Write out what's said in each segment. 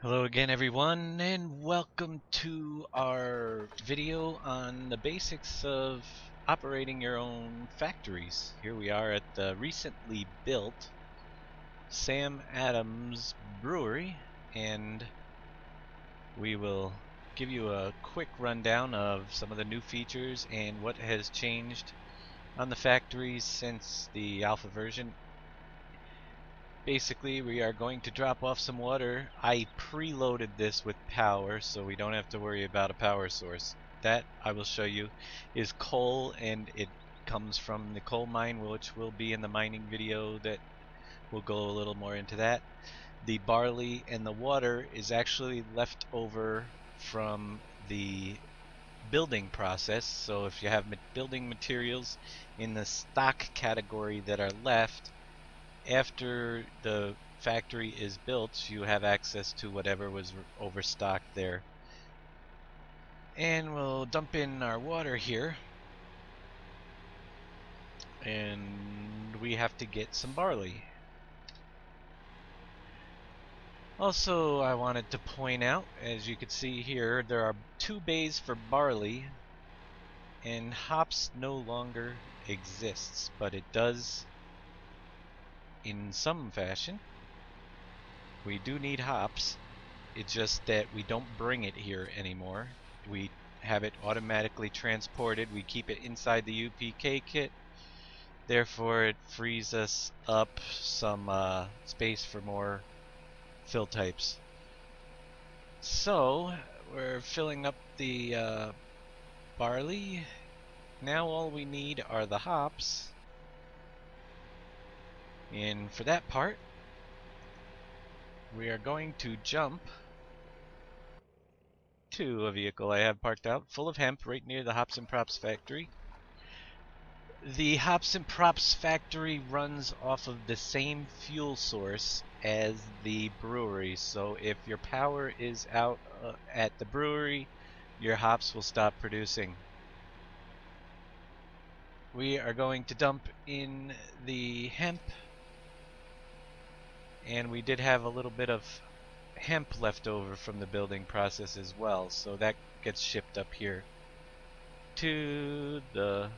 Hello again everyone, and welcome to our video on the basics of operating your own factories. Here we are at the recently built Sam Adams Brewery, and we will give you a quick rundown of some of the new features and what has changed on the factories since the alpha version. Basically, we are going to drop off some water. I preloaded this with power, so we don't have to worry about a power source. That, I will show you, is coal, and it comes from the coal mine, which will be in the mining video that will go a little more into that. The barley and the water is actually left over from the building process, so if you have building materials in the stock category that are left, after the factory is built, you have access to whatever was overstocked there. And we'll dump in our water here. And we have to get some barley. Also, I wanted to point out, as you can see here, there are 2 bays for barley, and hops no longer exists, but it does in some fashion. We do need hops. It's just that we don't bring it here anymore. We have it automatically transported. We keep it inside the UPK kit. Therefore, it frees us up some space for more fill types. So, we're filling up the barley. Now all we need are the hops. And for that part, we are going to jump to a vehicle I have parked out full of hemp right near the Hops and Props factory. The Hops and Props factory runs off of the same fuel source as the brewery, so if your power is out at the brewery, your hops will stop producing. We are going to dump in the hemp, and we did have a little bit of hemp left over from the building process as well, so that gets shipped up here to the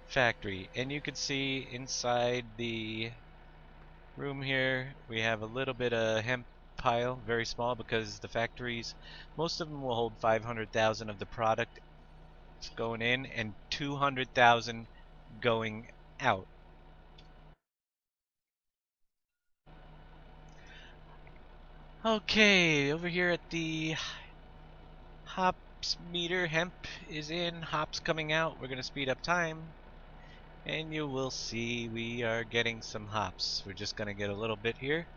factory. And you can see inside the room here we have a little bit of hemp pile, very small, because the factories, most of them will hold 500,000 of the product going in and 200,000 going out. Okay, over here at the hops meter, hemp is in, hops coming out. We're gonna speed up time, and you will see we are getting some hops. We're just gonna get a little bit here,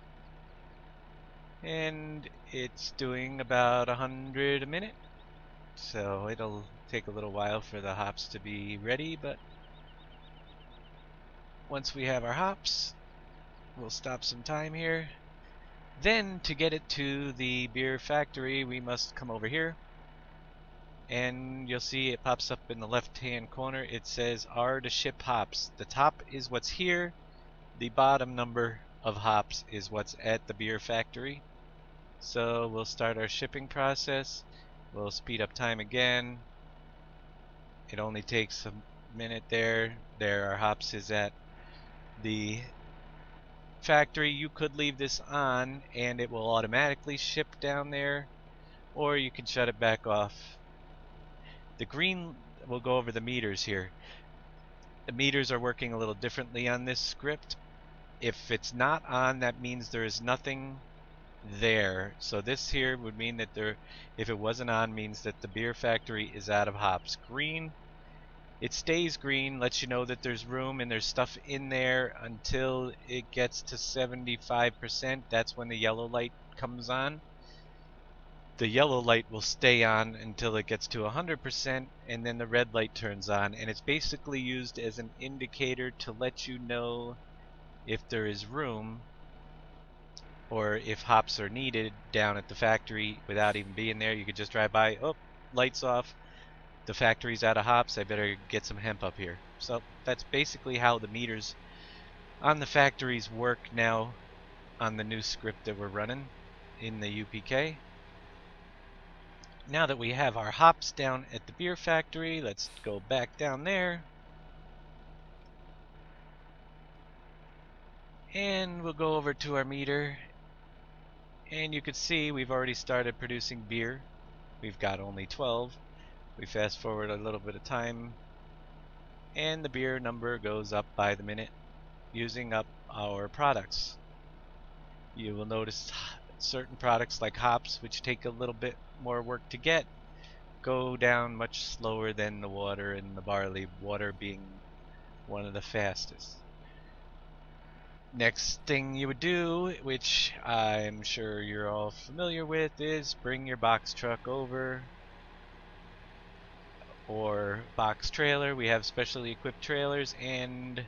and it's doing about 100 a minute, so it'll take a little while for the hops to be ready, but once we have our hops, we'll stop some time here. Then, to get it to the beer factory, we must come over here, and you'll see it pops up in the left hand corner. It says R to ship hops. The top is what's here, the bottom number of hops is what's at the beer factory. So we'll start our shipping process. We'll speed up time again. It only takes a minute there. There our hops is at the factory. You could leave this on and it will automatically ship down there, or you can shut it back off. The green, we'll go over the meters here. The meters are working a little differently on this script. If it's not on, that means there is nothing there. So this here would mean that if it wasn't on, means that the beer factory is out of hops. Green, it stays green, lets you know that there's room and there's stuff in there until it gets to 75%. That's when the yellow light comes on. The yellow light will stay on until it gets to 100%, and then the red light turns on, and it's basically used as an indicator to let you know if there is room or if hops are needed down at the factory without even being there. You could just drive by, oh, lights off, the factory's out of hops, I better get some hemp up here. So that's basically how the meters on the factories work now. on the new script that we're running in the UPK. Now that we have our hops down at the beer factory, let's go back down there. And we'll go over to our meter. And you can see we've already started producing beer. We've got only 12. We fast forward a little bit of time, and the beer number goes up by the minute, using up our products. You will notice certain products like hops, which take a little bit more work to get, go down much slower than the water and the barley, water being one of the fastest. Next thing you would do, which I'm sure you're all familiar with, is bring your box truck over, or box trailer. We have specially equipped trailers, and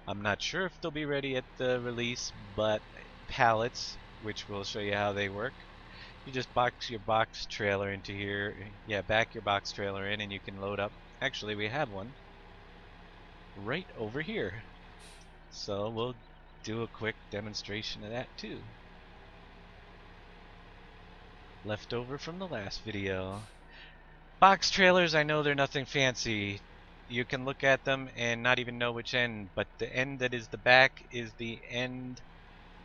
I'm not sure if they'll be ready at the release, but pallets, which we'll show you how they work. You just box your box trailer into here. Yeah, back your box trailer in and you can load up. Actually, we have one right over here. So we'll do a quick demonstration of that too. Left over from the last video. Box trailers, I know they're nothing fancy. You can look at them and not even know which end, but the end that is the back is the end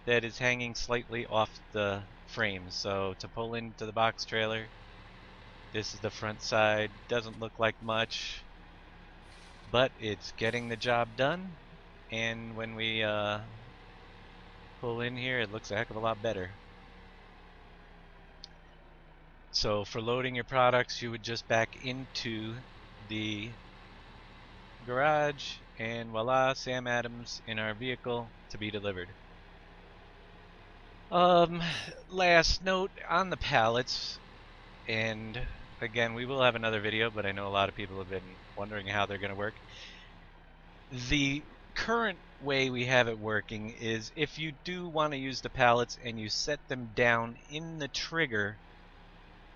that is hanging slightly off the frame. So to pull into the box trailer, this is the front side. Doesn't look like much, but it's getting the job done. And when we pull in here, it looks a heck of a lot better. So for loading your products, you would just back into the garage, and voila, Sam Adams in our vehicle to be delivered. Last note on the pallets, and again, we will have another video, but I know a lot of people have been wondering how they're going to work. The current way we have it working is if you do want to use the pallets and you set them down in the trigger,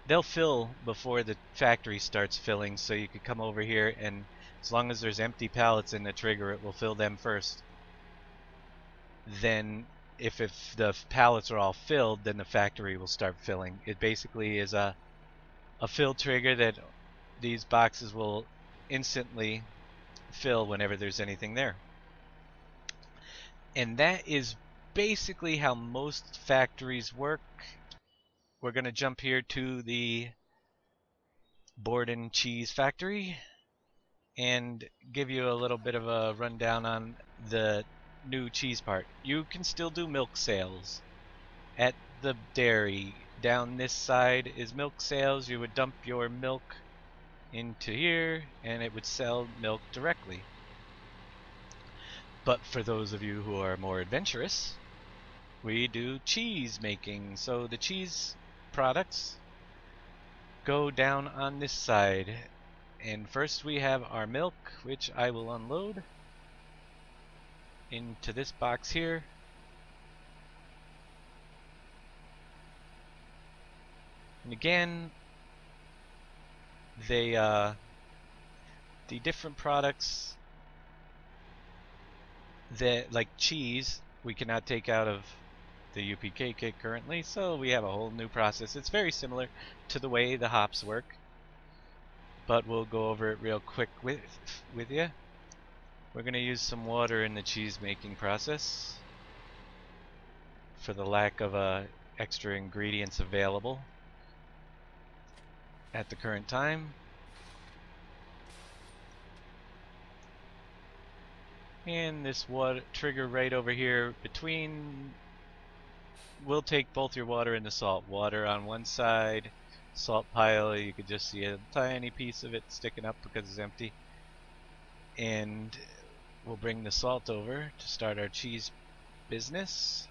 they'll fill before the factory starts filling, so you could come over here and as long as there's empty pallets in the trigger, it will fill them first. Then if the pallets are all filled, then the factory will start filling. It basically is a fill trigger that these boxes will instantly fill whenever there's anything there. And that is basically how most factories work. We're going to jump here to the Borden Cheese Factory and give you a little bit of a rundown on the new cheese part. You can still do milk sales at the dairy. Down this side is milk sales. You would dump your milk into here and it would sell milk directly. But for those of you who are more adventurous, we do cheese making. So the cheese products go down on this side. And first we have our milk, which I will unload into this box here. And again, they the different products that, like cheese, we cannot take out of the UPK kit currently, so we have a whole new process. It's very similar to the way the hops work, but we'll go over it real quick with you. We're going to use some water in the cheese making process for the lack of extra ingredients available at the current time. And this water trigger right over here between, we'll take both your water and the salt. Water on one side, salt pile, you could just see a tiny piece of it sticking up because it's empty. And we'll bring the salt over to start our cheese business.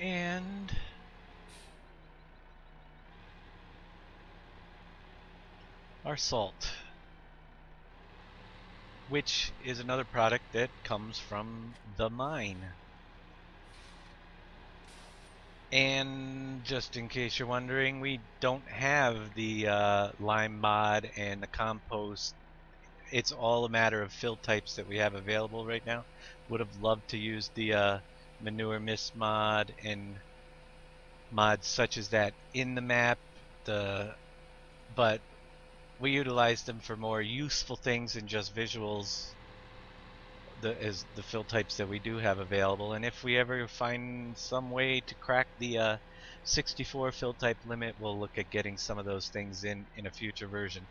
And our salt, which is another product that comes from the mine. And just in case you're wondering, we don't have the lime mod and the compost. It's all a matter of fill types that we have available right now. Would have loved to use the manure mist mod and mods such as that in the map, but we utilize them for more useful things than just visuals as the fill types that we do have available. And if we ever find some way to crack the 64 fill type limit, we'll look at getting some of those things in a future version.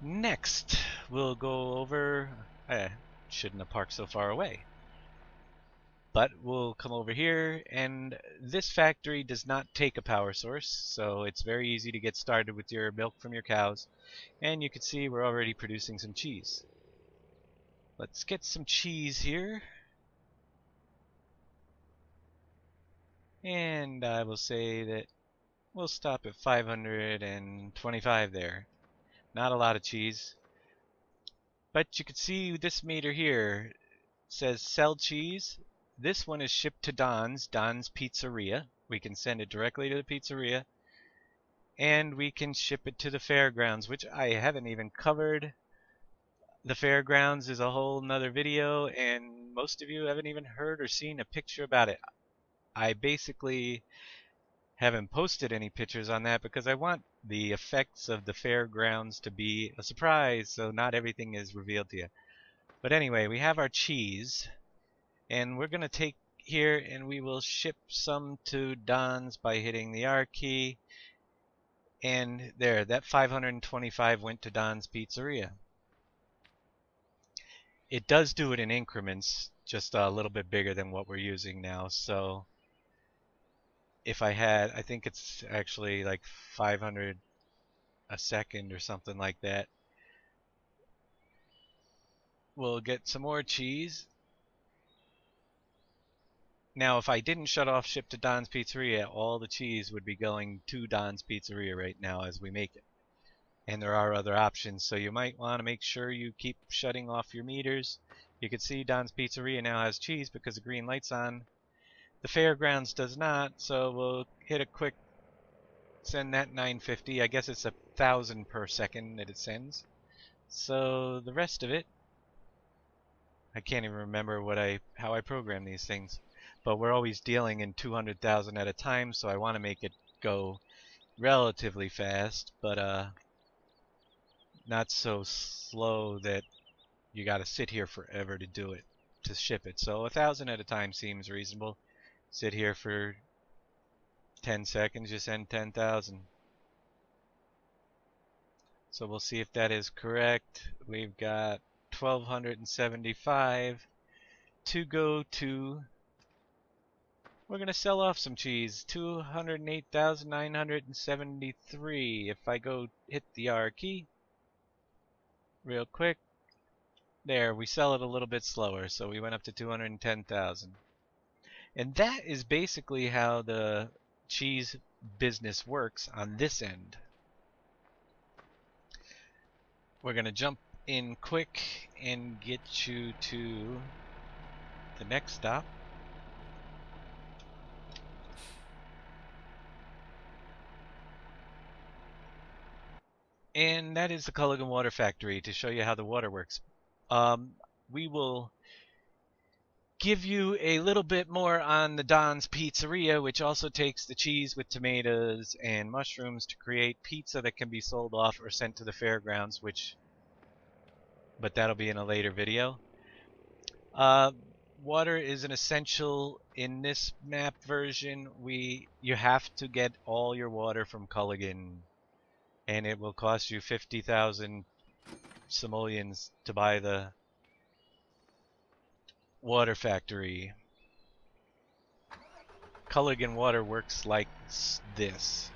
Next, we'll go over, I shouldn't have parked so far away, but we'll come over here, and this factory does not take a power source, so it's very easy to get started with your milk from your cows. And you can see we're already producing some cheese. Let's get some cheese here. And I will say that we'll stop at 525 there. Not a lot of cheese. But you can see this meter here says sell cheese. This one is shipped to Don's Pizzeria. We can send it directly to the pizzeria. And we can ship it to the fairgrounds, which I haven't even covered. The fairgrounds is a whole nother video, and most of you haven't even heard or seen a picture about it. I basically haven't posted any pictures on that because I want the effects of the fairgrounds to be a surprise, so not everything is revealed to you. But anyway, we have our cheese, and we're going to take here and we will ship some to Don's by hitting the R key. And there, that 525 went to Don's Pizzeria. It does do it in increments, just a little bit bigger than what we're using now. So if I think it's actually like 500 a second or something like that. We'll get some more cheese. Now, if I didn't shut off ship to Don's Pizzeria, all the cheese would be going to Don's Pizzeria right now as we make it. And there are other options, so you might want to make sure you keep shutting off your meters. You can see Don's Pizzeria now has cheese because the green light's on. The fairgrounds does not, so we'll hit a quick send that 950. I guess it's 1,000 per second that it sends. So the rest of it, I can't even remember how I program these things, but we're always dealing in 200,000 at a time, so I want to make it go relatively fast, but not so slow that you got to sit here forever to do it, to ship it. So 1,000 at a time seems reasonable. Sit here for 10 seconds, you send 10,000. So we'll see if that is correct. We've got 1,275 to go to. We're going to sell off some cheese. 208,973. If I go hit the R key real quick. There, we sell it a little bit slower, so we went up to 210,000. And that is basically how the cheese business works on this end. We're going to jump in quick and get you to the next stop. And that is the Culligan Water Factory, to show you how the water works. We will give you a little bit more on the Don's Pizzeria, which also takes the cheese with tomatoes and mushrooms to create pizza that can be sold off or sent to the fairgrounds, but that'll be in a later video. Water is an essential in this map version. You have to get all your water from Culligan, and it will cost you 50,000 simoleons to buy the water factory. Culligan water works like this.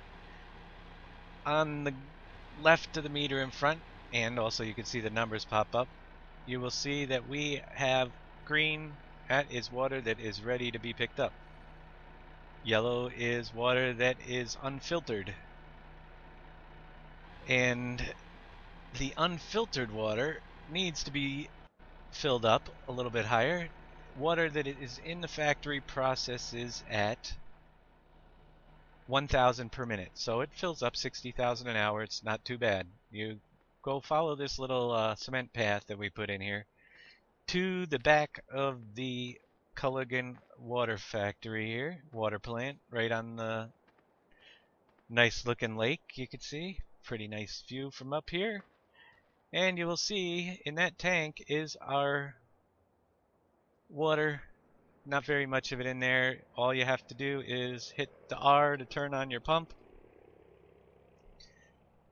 On the left of the meter in front, and also you can see the numbers pop up, you will see that we have green. That is water that is ready to be picked up. Yellow is water that is unfiltered. And the unfiltered water needs to be filled up a little bit higher. water that is in the factory processes at 1,000 per minute. So it fills up 60,000 an hour. It's not too bad. You go follow this little cement path that we put in here to the back of the Culligan water factory here, water plant, right on the nice looking lake you can see. Pretty nice view from up here. And you will see in that tank is our water. Not very much of it in there. All you have to do is hit the R to turn on your pump.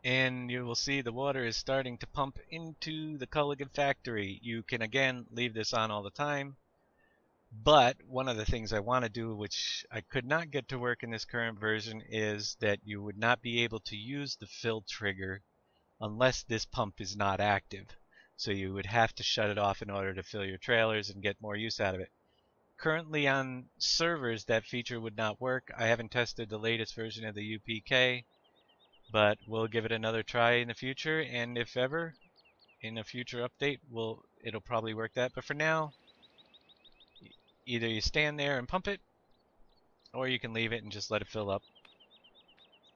And you will see the water is starting to pump into the Culligan factory. You can again leave this on all the time. But one of the things I want to do, which I could not get to work in this current version, is that you would not be able to use the fill trigger unless this pump is not active. So you would have to shut it off in order to fill your trailers and get more use out of it. Currently on servers that feature would not work. I haven't tested the latest version of the UPK, but we'll give it another try in the future, and if ever in a future update it'll probably work that. But for now, either you stand there and pump it, or you can leave it and just let it fill up,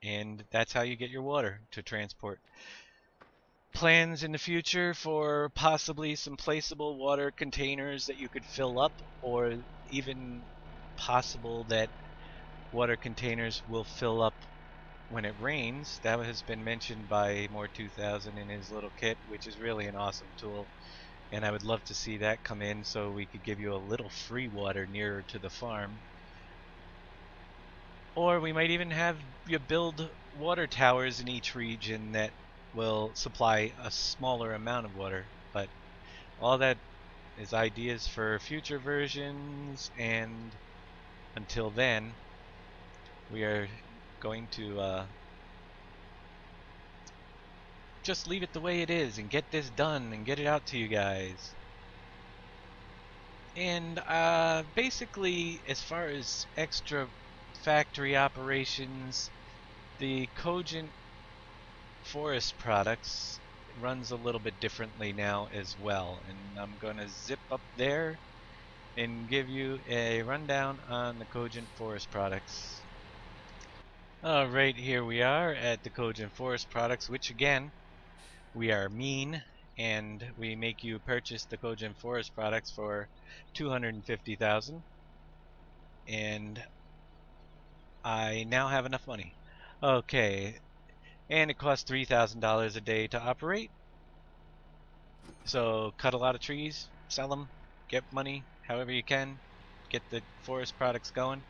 and that's how you get your water to transport. Plans in the future for possibly some placeable water containers that you could fill up, or even possible that water containers will fill up when it rains. That has been mentioned by More 2000 in his little kit, which is really an awesome tool, and I would love to see that come in so we could give you a little free water nearer to the farm. Or we might even have you build water towers in each region that will supply a smaller amount of water. But all that is ideas for future versions, and until then we are going to just leave it the way it is and get this done and get it out to you guys. And basically, as far as extra factory operations, the Cogent Forest Products runs a little bit differently now as well, and I'm gonna zip up there and give you a rundown on the Cogent Forest Products. Alright, here we are at the Cogent Forest Products, which again, we are mean, and we make you purchase the Cogent Forest Products for $250,000, and I now have enough money. Okay, and it costs $3,000 a day to operate. So cut a lot of trees, sell them, get money however you can, get the forest products going,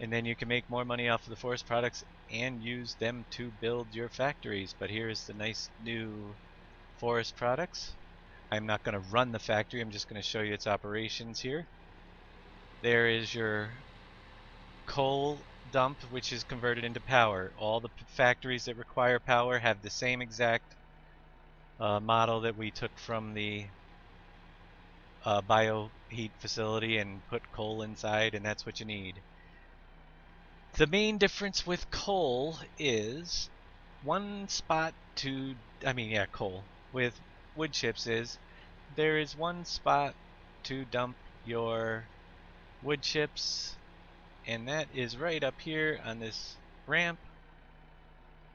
and then you can make more money off of the forest products and use them to build your factories. But here's the nice new forest products. I'm not going to run the factory, I'm just going to show you its operations here. There is your coal dump, which is converted into power. All the factories that require power have the same exact model that we took from the bioheat facility and put coal inside, and that's what you need. The main difference with coal is one spot to, coal with wood chips is there is one spot to dump your wood chips, and that is right up here on this ramp.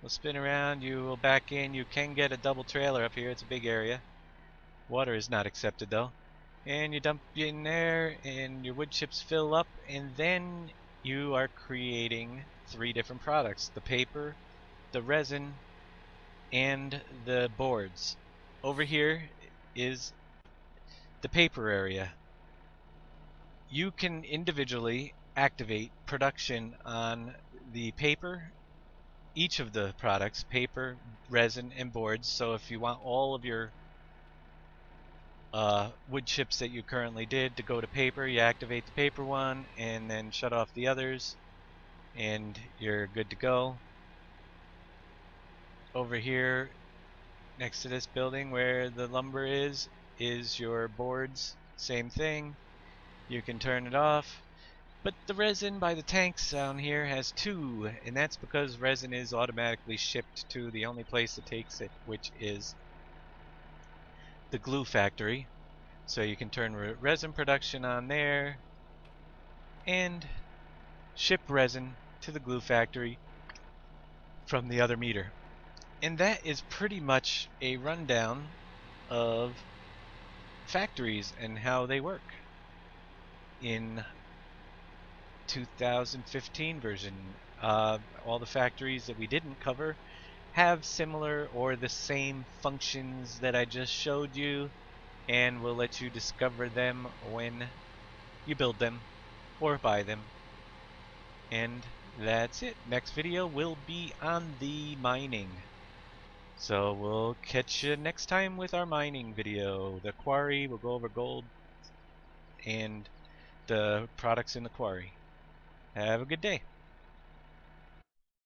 We'll spin around, you will back in. You can get a double trailer up here, it's a big area. Water is not accepted though. And you dump in there and your wood chips fill up, and then you are creating 3 different products: the paper, the resin, and the boards. Over here is the paper area. You can individually activate production on the paper, each of the products, paper, resin, and boards. So if you want all of your wood chips that you currently did to go to paper, you activate the paper one and then shut off the others, and you're good to go. Over here next to this building where the lumber is your boards. Same thing, you can turn it off. But the resin by the tanks down here has 2, and that's because resin is automatically shipped to the only place that takes it, which is the glue factory. So you can turn resin production on there and ship resin to the glue factory from the other meter. And that is pretty much a rundown of factories and how they work in 2015 version. All the factories that we didn't cover have similar or the same functions that I just showed you, and we'll let you discover them when you build them or buy them. And that's it. Next video will be on the mining. So we'll catch you next time with our mining video. The quarry, we'll go over gold and the products in the quarry. Have a good day.